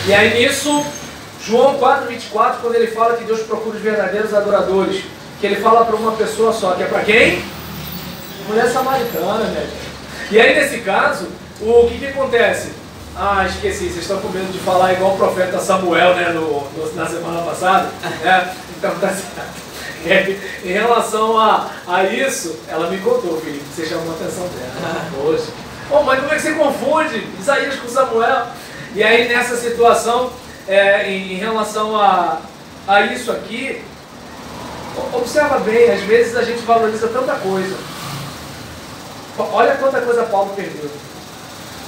E aí nisso, João 4,24, quando ele fala que Deus procura os verdadeiros adoradores, que ele fala para uma pessoa só, que é para quem? Mulher samaritana, né? E aí nesse caso, o que acontece? Ah, esqueci, vocês estão com medo de falar igual o profeta Samuel, né, na semana passada? Então tá certo. Em relação a isso, ela me contou, Felipe, você chamou a atenção dela. Poxa. Oh, mas como é que você confunde Isaías com Samuel? E aí nessa situação, em relação a isso aqui, observa bem, às vezes a gente valoriza tanta coisa. Olha quanta coisa Paulo perdeu.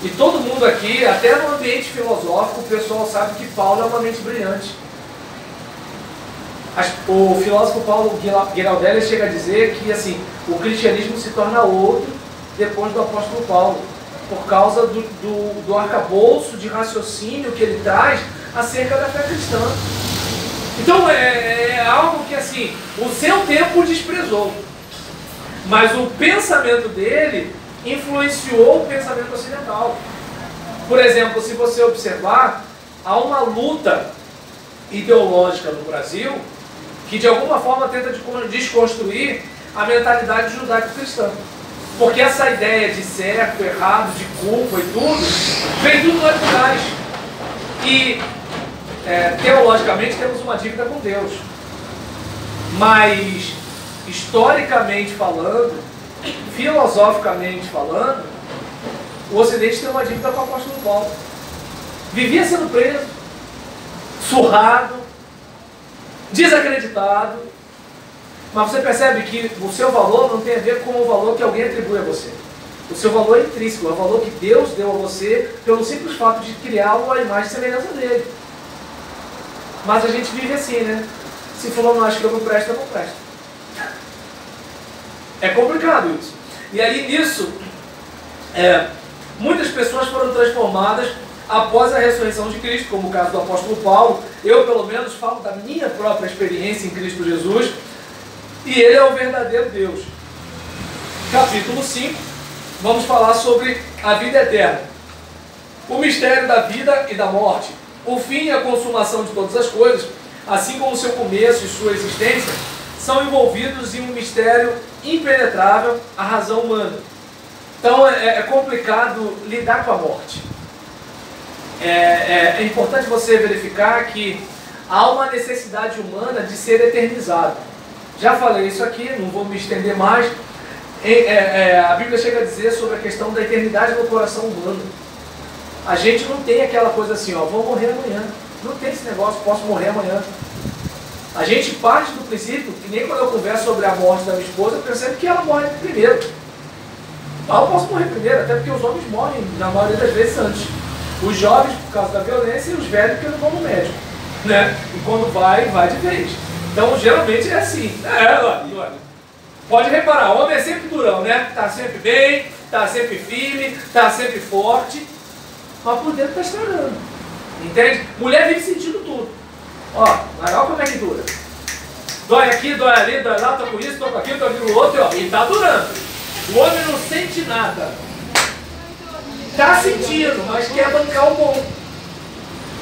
E todo mundo aqui, até no ambiente filosófico, o pessoal sabe que Paulo é uma mente brilhante. O filósofo Paulo Giraldelli chega a dizer que assim, o cristianismo se torna outro depois do apóstolo Paulo, por causa do arcabouço de raciocínio que ele traz acerca da fé cristã. Então é algo que assim, o seu tempo desprezou, mas o pensamento dele influenciou o pensamento ocidental. Por exemplo, se você observar, há uma luta ideológica no Brasil que de alguma forma tenta desconstruir a mentalidade judaico-cristã. Porque essa ideia de certo, errado, de culpa e tudo, vem tudo lá de trás. E teologicamente temos uma dívida com Deus. Mas, historicamente falando, filosoficamente falando, o Ocidente tem uma dívida com o apóstolo Paulo. Vivia sendo preso, surrado, desacreditado, mas você percebe que o seu valor não tem a ver com o valor que alguém atribui a você. O seu valor é intrínseco, é o valor que Deus deu a você pelo simples fato de criá-lo à imagem e semelhança dele. Mas a gente vive assim, né? Se fulano acha que eu não presto, eu não presto. É complicado isso. E aí nisso, muitas pessoas foram transformadas após a ressurreição de Cristo, como o caso do apóstolo Paulo. Eu, pelo menos, falo da minha própria experiência em Cristo Jesus, e Ele é o verdadeiro Deus. Capítulo 5, vamos falar sobre a vida eterna. O mistério da vida e da morte, o fim e a consumação de todas as coisas, assim como o seu começo e sua existência, são envolvidos em um mistério impenetrável à razão humana. Então é complicado lidar com a morte. É importante você verificar que há uma necessidade humana de ser eternizado. Já falei isso aqui, não vou me estender mais. A Bíblia chega a dizer sobre a questão da eternidade no coração humano. A gente não tem aquela coisa assim, ó, vou morrer amanhã. Não tem esse negócio, posso morrer amanhã. A gente parte do princípio, que nem quando eu converso sobre a morte da minha esposa, eu percebo que ela morre primeiro. Eu posso morrer primeiro, até porque os homens morrem, na maioria das vezes, antes. Os jovens, por causa da violência, e os velhos, porque não vão no médico. Né? E quando vai de vez. Então, geralmente é assim. Olha. Pode reparar, o homem é sempre durão, né? Está sempre bem, está sempre firme, está sempre forte, mas por dentro está estragando. Entende? Mulher vive sentindo tudo. Ó, legal como é que dura. Dói aqui, dói ali, dói lá, tô com isso, tô com aquilo, tô com o outro, ó, e tá durando. O homem não sente nada. Tá sentindo, mas quer bancar o bom.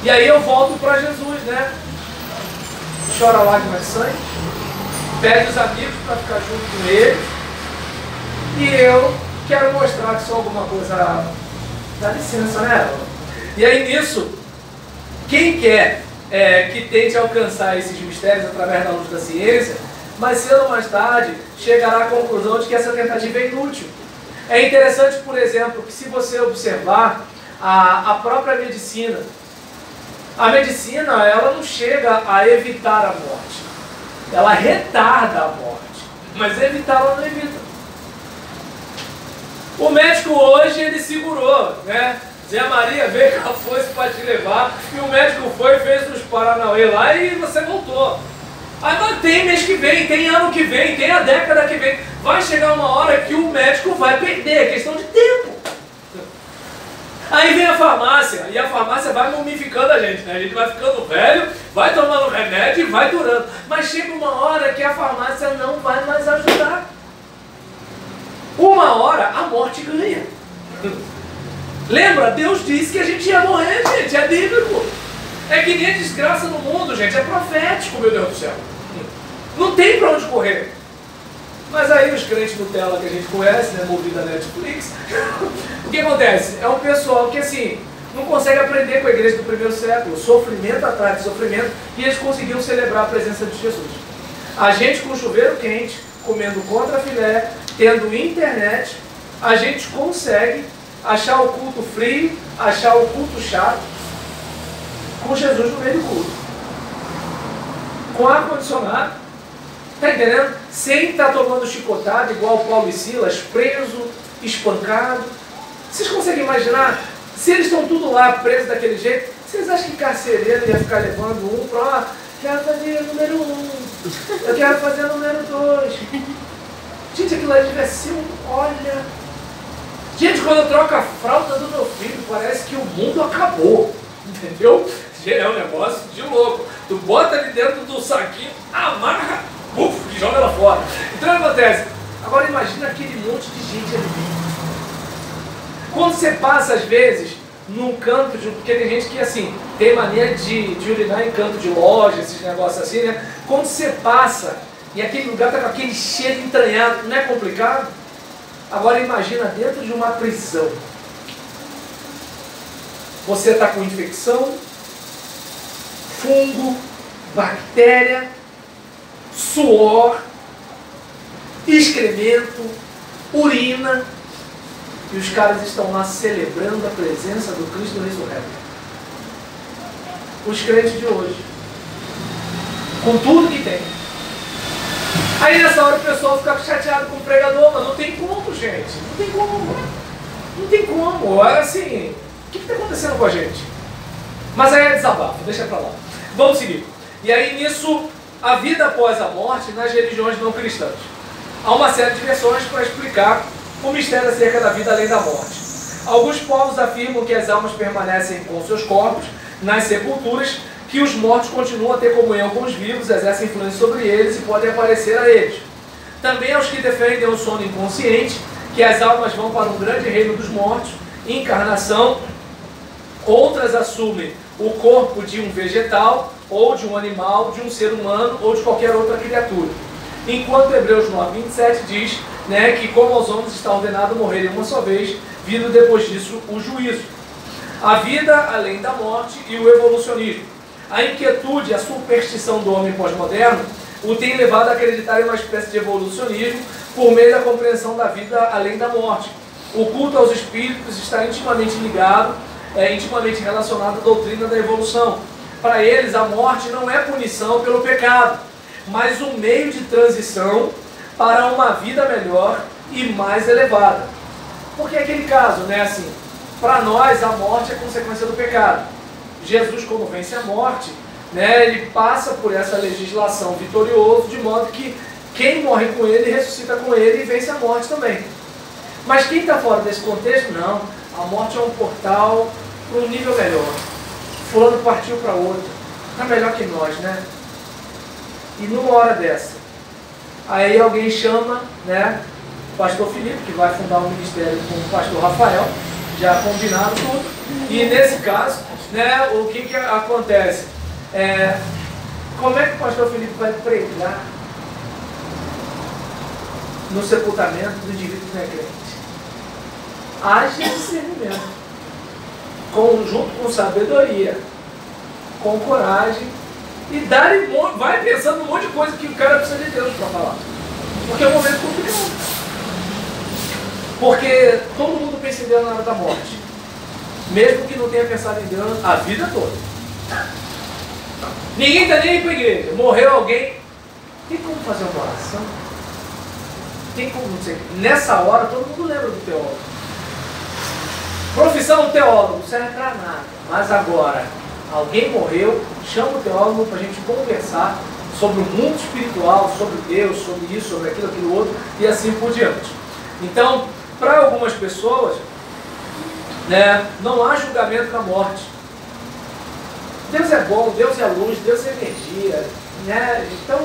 E aí eu volto para Jesus, né? Chora lágrimas de sangue, pede os amigos para ficar junto com eles, e eu quero mostrar que sou alguma coisa. Dá licença, né? E aí nisso, quem quer que tente alcançar esses mistérios através da luz da ciência, mais cedo ou mais tarde chegará à conclusão de que essa tentativa é inútil. É interessante, por exemplo, que se você observar a própria medicina, a medicina ela não chega a evitar a morte, ela retarda a morte, mas evitar ela não evita. O médico hoje ele segurou, né? Zé Maria veio com a foice para te levar, e o médico foi e fez uns paranauê lá e você voltou. Aí mas tem mês que vem, tem ano que vem, tem a década que vem. Vai chegar uma hora que o médico vai perder, é questão de tempo. Aí vem a farmácia, e a farmácia vai mumificando a gente, né? A gente vai ficando velho, vai tomando remédio e vai durando. Mas chega uma hora que a farmácia não vai mais ajudar. Uma hora a morte ganha. Lembra? Deus disse que a gente ia morrer, gente, é bíblico. teria desgraça no mundo, gente. É profético, meu Deus do céu. Não tem para onde correr. Mas aí os crentes Nutella que a gente conhece, né, movido a Netflix, o que acontece? É um pessoal que assim, não consegue aprender com a igreja do primeiro século, sofrimento atrás de sofrimento, e eles conseguiam celebrar a presença de Jesus. A gente com chuveiro quente, comendo contra filé, tendo internet, a gente consegue achar o culto frio, achar o culto chato, com Jesus no meio do culto. Com ar-condicionado, tá entendendo? Sem estar tomando chicotada, igual Paulo e Silas, preso, espancado. Vocês conseguem imaginar? Se eles estão tudo lá presos daquele jeito, vocês acham que carcereiro ia ficar levando um para, quero fazer número 1, eu quero fazer número 2. Gente, aquilo ali deve ser um, olha... Gente, quando eu troco a fralda do meu filho, parece que o mundo acabou, entendeu? É um negócio de louco. Tu bota ali dentro do saquinho, amarra, e joga ela fora. Então o que acontece? Agora imagina aquele monte de gente ali. Quando você passa, às vezes, num canto de... Porque tem gente que, assim, tem mania de urinar em canto de loja, esses negócios assim, né? Quando você passa e aquele lugar tá com aquele cheiro entranhado, não é complicado? Agora imagina dentro de uma prisão. Você está com infecção, fungo, bactéria, suor, excremento, urina, e os caras estão lá celebrando a presença do Cristo ressurreto. Os crentes de hoje, com tudo que tem. Aí nessa hora o pessoal fica chateado com o pregador, mas não tem como, gente, não tem como. Não tem como. Olha assim, o que está acontecendo com a gente? Mas aí é desabafo, deixa pra lá. Vamos seguir. E aí nisso, a vida após a morte nas religiões não cristãs. Há uma série de versões para explicar o mistério acerca da vida além da morte. Alguns povos afirmam que as almas permanecem com seus corpos nas sepulturas, que os mortos continuam a ter comunhão com os vivos, exercem influência sobre eles e podem aparecer a eles. Também há os que defendem o sono inconsciente, que as almas vão para um grande reino dos mortos, encarnação. Outras assumem o corpo de um vegetal, ou de um animal, de um ser humano, ou de qualquer outra criatura. Enquanto Hebreus 9:27 diz, né, que como aos homens está ordenado morrerem uma só vez, vindo depois disso o juízo. A vida além da morte e o evolucionismo. A inquietude e a superstição do homem pós-moderno o tem levado a acreditar em uma espécie de evolucionismo por meio da compreensão da vida além da morte. O culto aos espíritos está intimamente ligado, intimamente relacionado à doutrina da evolução. Para eles, a morte não é punição pelo pecado, mas um meio de transição para uma vida melhor e mais elevada. Porque é aquele caso, né, assim, para nós a morte é consequência do pecado. Jesus, quando vence a morte, né, ele passa por essa legislação vitorioso, de modo que quem morre com ele, ressuscita com ele e vence a morte também. Mas quem está fora desse contexto, não. A morte é um portal para um nível melhor. Fulano partiu para outro. Está melhor que nós, né? E numa hora dessa, aí alguém chama, né, o pastor Felipe, que vai fundar um ministério com o pastor Rafael, já combinado tudo. E nesse caso, né, o que acontece? Como é que o pastor Felipe vai pregar no sepultamento do indivíduo que não é crente? Haja discernimento, junto com sabedoria, com coragem, e vai pensando um monte de coisa que o cara precisa de Deus para falar. Porque é um momento complicado. Porque todo mundo pensa em Deus na hora da morte. Mesmo que não tenha pensado em Deus a vida toda. Ninguém está nem aí para a igreja. Morreu alguém, tem como fazer uma oração? Tem como, não sei. Nessa hora todo mundo lembra do teólogo. Profissão teólogo, não serve para nada. Mas agora, alguém morreu, chama o teólogo para a gente conversar sobre o mundo espiritual, sobre Deus, sobre isso, sobre aquilo, aquilo outro, e assim por diante. Então, para algumas pessoas, né, não há julgamento na morte. Deus é bom, Deus é luz, Deus é energia, né? Então,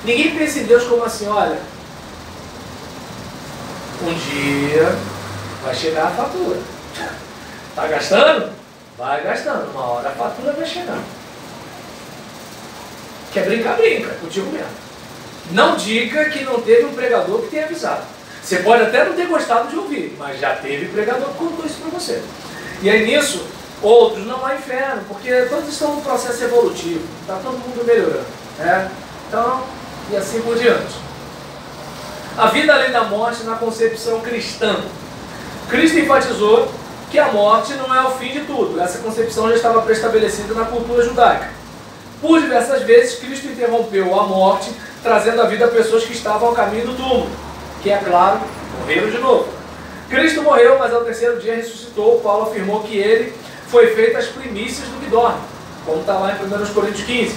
ninguém pensa em Deus como assim, olha, um dia vai chegar a fatura. Está gastando? Vai gastando, uma hora a fatura vai chegar. Quer brincar, brinca, contigo mesmo. Não diga que não teve um pregador que tenha avisado. Você pode até não ter gostado de ouvir, mas já teve pregador que contou isso para você. E aí nisso, outros, não há inferno, porque todos estão num processo evolutivo, está todo mundo melhorando. Né? Então, e assim por diante. A vida além da morte na concepção cristã. Cristo enfatizou que a morte não é o fim de tudo. Essa concepção já estava pré-estabelecida na cultura judaica. Por diversas vezes, Cristo interrompeu a morte, trazendo à vida pessoas que estavam ao caminho do túmulo, que, é claro, morreram de novo. Cristo morreu, mas ao terceiro dia ressuscitou. Paulo afirmou que ele foi feito as primícias do que dorme, como está lá em 1 Coríntios 15.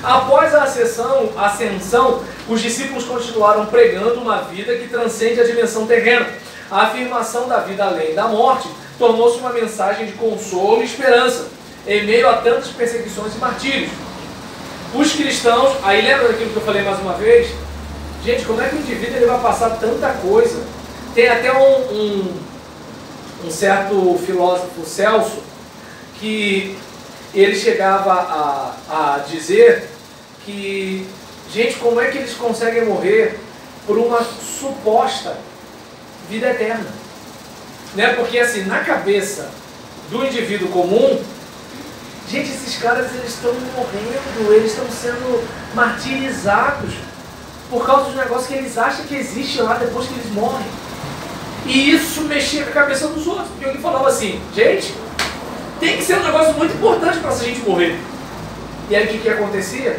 Após a ascensão, os discípulos continuaram pregando uma vida que transcende a dimensão terrena. A afirmação da vida além da morte tornou-se uma mensagem de consolo e esperança, em meio a tantas perseguições e martírios. Os cristãos, aí lembra daquilo que eu falei mais uma vez? Gente, como é que o indivíduo ele vai passar tanta coisa? Tem até um certo filósofo, Celso, que ele chegava a dizer que, gente, como é que eles conseguem morrer por uma suposta vida eterna? Né? Porque assim, na cabeça do indivíduo comum, gente, esses caras eles estão morrendo, eles estão sendo martirizados por causa dos negócios que eles acham que existe lá depois que eles morrem. E isso mexia com a cabeça dos outros, porque alguém falava assim, gente, tem que ser um negócio muito importante para essa gente morrer. E aí o que acontecia?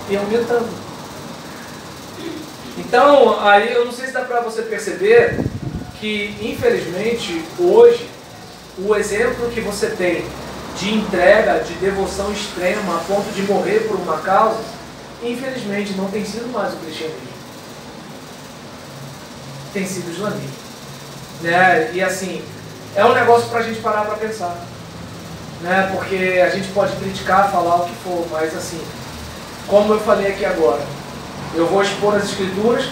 Ia aumentando. Então, aí eu não sei se dá para você perceber que, infelizmente, hoje, o exemplo que você tem de entrega, de devoção extrema, a ponto de morrer por uma causa, infelizmente não tem sido mais o cristianismo. Tem sido o islamismo. Né? E assim, é um negócio para a gente parar para pensar. Né? Porque a gente pode criticar, falar o que for, mas assim, como eu falei aqui agora, eu vou expor as escrituras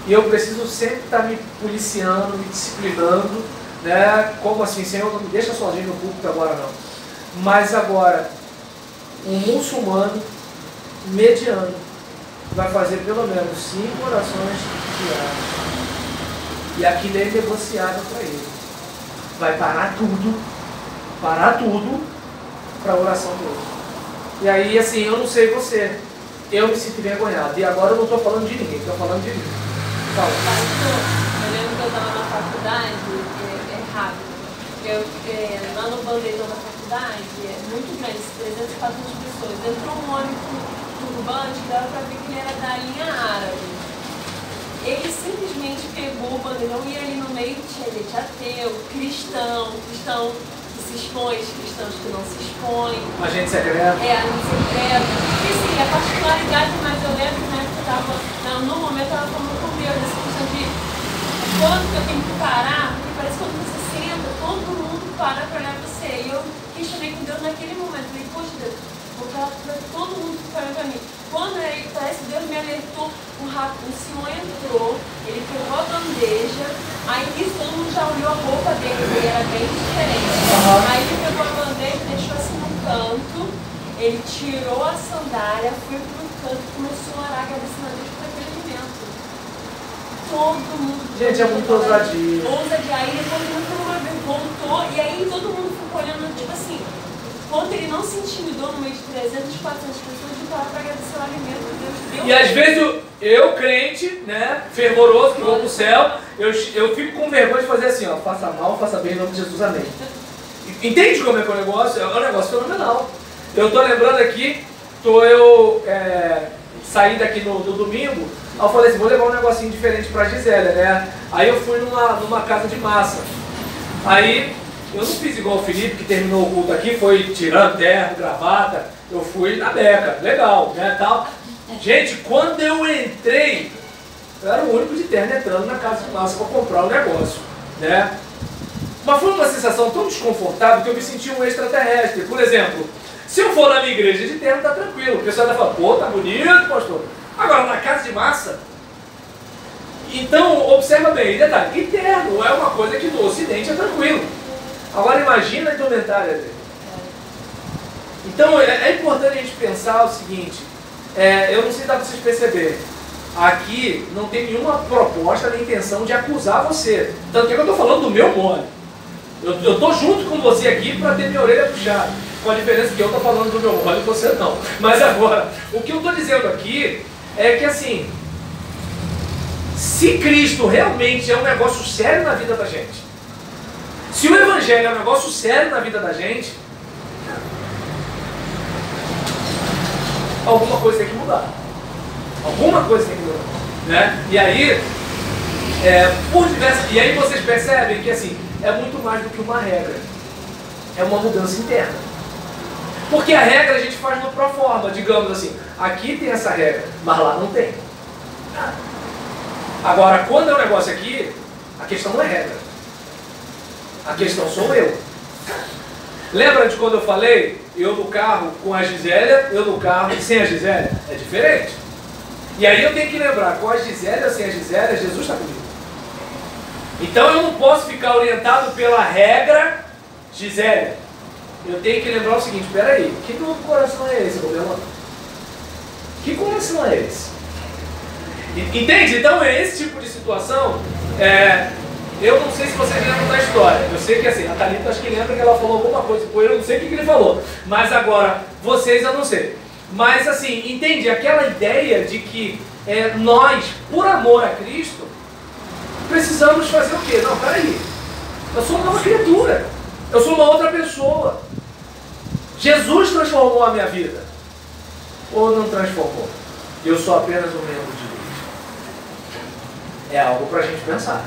e eu preciso sempre estar me policiando, me disciplinando, né? Como assim, Senhor, não me deixa sozinho no púlpito agora não. Mas agora, um muçulmano mediano vai fazer pelo menos 5 orações diárias. E aquilo é negociável para ele. Vai parar tudo para a oração dele. E aí, assim, eu não sei você, eu me sinto envergonhado. E agora eu não estou falando de ninguém, estou falando de mim. Fala. Eu lembro que eu estava na faculdade, rápido. Lá no bandeirão da faculdade, muito grande, 300, 400 pessoas. Entrou um homem turbante, que dava para ver que ele era da linha árabe. Ele simplesmente pegou o bandeirão e ali no meio tinha gente ateu, cristão que se expõe, cristãos que não se expõem. Agente secreto? Agente secreto. E sim, a particularidade, mas eu lembro que eu estava, no momento eu estava falando com Deus, essa questão de quando que eu tenho que parar, porque parece que quando você senta, todo mundo para olhar você. E eu questionei com Deus naquele momento, falei, poxa Deus, vou falar para todo mundo que olha para mim. Quando parece que Deus me alertou, o senhor entrou, ele pegou a bandeja, aí isso todo mundo já olhou a roupa dele, ele era bem diferente. Aí ele pegou a bandeja, deixou assim no canto, ele tirou a sandália, foi pro canto e começou a orar, agradecendo a Deus por aquele alimento. Todo mundo. Gente, é muito ousadia. Ousadia. Aí depois ele voltou, e aí todo mundo ficou olhando, tipo assim, quando ele não se intimidou no meio de 300, 400 pessoas, de parar para agradecer o alimento que Deus deu. E às vezes eu crente, né, fervoroso, que vou pro céu, eu fico com vergonha de fazer assim, ó, faça mal, faça bem, em nome de Jesus, amém. Entende como é que é o negócio? É um negócio fenomenal. Eu tô lembrando aqui, saí daqui no domingo, aí eu falei assim, vou levar um negocinho diferente pra Gisélia, né? Aí eu fui numa casa de massa. Aí eu não fiz igual o Felipe, que terminou o culto aqui, foi tirando terno, gravata, eu fui na beca, legal, né, tal. Gente, quando eu entrei, eu era o único de terno entrando na casa de massa para comprar o negócio, né. Mas foi uma sensação tão desconfortável que eu me senti um extraterrestre. Por exemplo, se eu for na minha igreja de terno, tá tranquilo, o pessoal vai falar, pô, tá bonito, pastor. Agora, na casa de massa, então, observa bem, detalhe, e terno é uma coisa que no Ocidente é tranquilo. Agora imagina a indumentária dele. Então é importante a gente pensar o seguinte, eu não sei se dá para vocês perceberem, aqui não tem nenhuma proposta nem intenção de acusar você. Tanto que eu estou falando do meu mole. Eu estou junto com você aqui para ter minha orelha puxada. Com a diferença que eu estou falando do meu mole e você não. Mas agora, o que eu estou dizendo aqui é que assim, se Cristo realmente é um negócio sério na vida da gente, se o Evangelho é um negócio sério na vida da gente, alguma coisa tem que mudar. Alguma coisa tem que mudar. Né? E aí, e aí vocês percebem que assim, é muito mais do que uma regra. É uma mudança interna. Porque a regra a gente faz no pro forma, digamos assim, aqui tem essa regra, mas lá não tem. Agora, quando é um negócio aqui, a questão não é regra. A questão sou eu. Lembra de quando eu falei, eu no carro com a Gisélia, eu no carro sem a Gisélia? É diferente. E aí eu tenho que lembrar, com a Gisélia ou sem a Gisélia, Jesus está comigo. Então eu não posso ficar orientado pela regra Gisélia. Eu tenho que lembrar o seguinte, espera aí, que novo coração é esse, Robelão? Que coração é esse? Entende? Então é esse tipo de situação. Eu não sei se vocês lembram da história. Eu sei que assim, a Thalita acho que lembra que ela falou alguma coisa, eu não sei o que ele falou. Mas agora, vocês eu não sei. Mas assim, entende? Aquela ideia de que nós, por amor a Cristo, precisamos fazer o quê? Não, peraí. Eu sou uma nova criatura. Eu sou uma outra pessoa. Jesus transformou a minha vida. Ou não transformou? Eu sou apenas um membro de Deus. É algo para a gente pensar.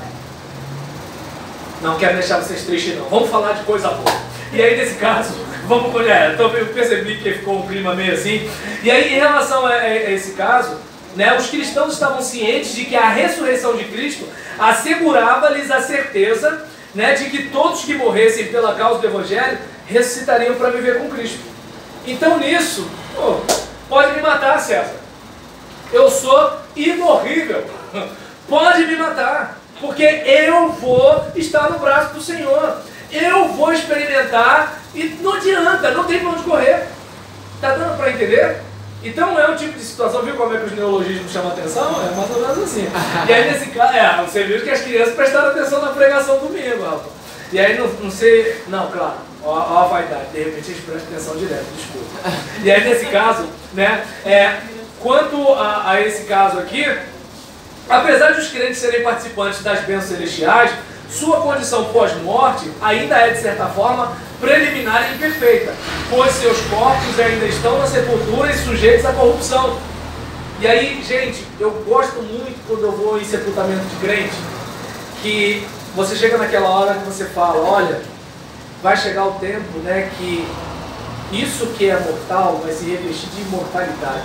Não quero deixar vocês tristes não. Vamos falar de coisa boa. E aí nesse caso, vamos olhar. Então eu percebi que ficou um clima meio assim. E aí em relação a esse caso, né, os cristãos estavam cientes de que a ressurreição de Cristo assegurava-lhes a certeza, né, de que todos que morressem pela causa do Evangelho ressuscitariam para viver com Cristo. Então nisso, pode me matar, César. Eu sou imorrível. Pode me matar. Porque eu vou estar no braço do Senhor. Eu vou experimentar e não adianta, não tem para onde correr. Está dando para entender? Então é um tipo de situação, viu como é que os neologismos chamam atenção? É mais ou menos assim. E aí nesse caso, você viu que as crianças prestaram atenção na pregação domingo, rapaz. E aí não sei, não, claro, ó a vaidade, de repente eles prestam atenção direto, desculpa. E aí nesse caso, né, quanto a esse caso aqui, apesar de os crentes serem participantes das bênçãos celestiais, sua condição pós-morte ainda é, de certa forma, preliminar e imperfeita, pois seus corpos ainda estão na sepultura e sujeitos à corrupção. E aí, gente, eu gosto muito quando eu vou em sepultamento de crente, que você chega naquela hora que você fala, olha, vai chegar o tempo, né, que isso que é mortal vai se revestir de imortalidade.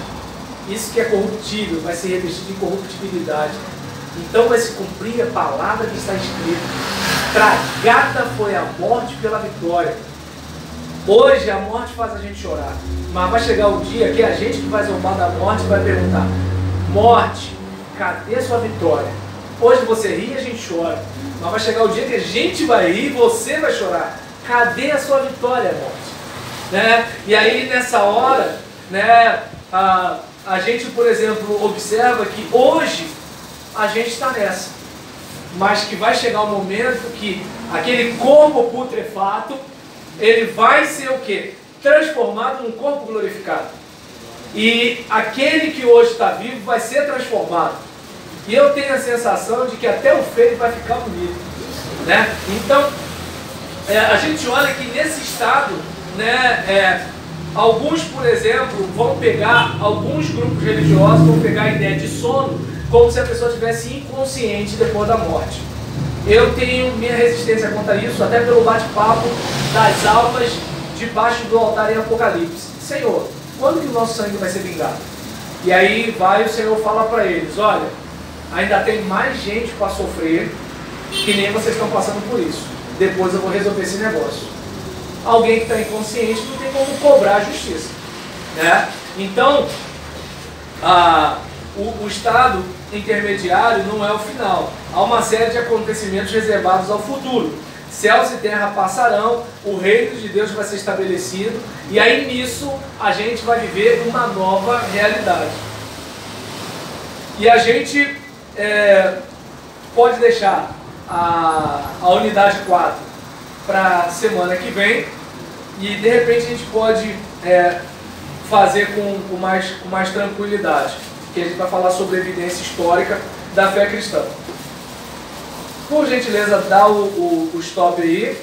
Isso que é corruptível vai se revestir de incorruptibilidade. Então vai se cumprir a palavra que está escrita. Tragada foi a morte pela vitória. Hoje a morte faz a gente chorar. Mas vai chegar o dia que a gente que vai zombar da morte vai perguntar, morte, cadê sua vitória? Hoje você ri e a gente chora. Mas vai chegar o dia que a gente vai rir e você vai chorar. Cadê a sua vitória, morte? Né? E aí nessa hora, né, a gente, por exemplo, observa que hoje a gente está nessa, mas que vai chegar um momento que aquele corpo putrefato, ele vai ser o quê? Transformado num corpo glorificado. E aquele que hoje está vivo vai ser transformado. E eu tenho a sensação de que até o feio vai ficar bonito. Né? Então, a gente olha que nesse estado, né, alguns, por exemplo, vão pegar, alguns grupos religiosos vão pegar a ideia de sono como se a pessoa estivesse inconsciente depois da morte. Eu tenho minha resistência contra isso, até pelo bate-papo das almas debaixo do altar em Apocalipse. Senhor, quando que o nosso sangue vai ser vingado? E aí o Senhor fala para eles, olha, ainda tem mais gente para sofrer que nem vocês estão passando por isso. Depois eu vou resolver esse negócio. Alguém que está inconsciente não tem como cobrar a justiça. Né? Então, o estado intermediário não é o final. Há uma série de acontecimentos reservados ao futuro. céus e terra passarão, o reino de Deus vai ser estabelecido, e aí nisso a gente vai viver uma nova realidade. E a gente pode deixar a unidade 4 para a semana que vem, e de repente a gente pode fazer com mais tranquilidade, que a gente vai falar sobre a evidência histórica da fé cristã. Por gentileza, dá o stop aí.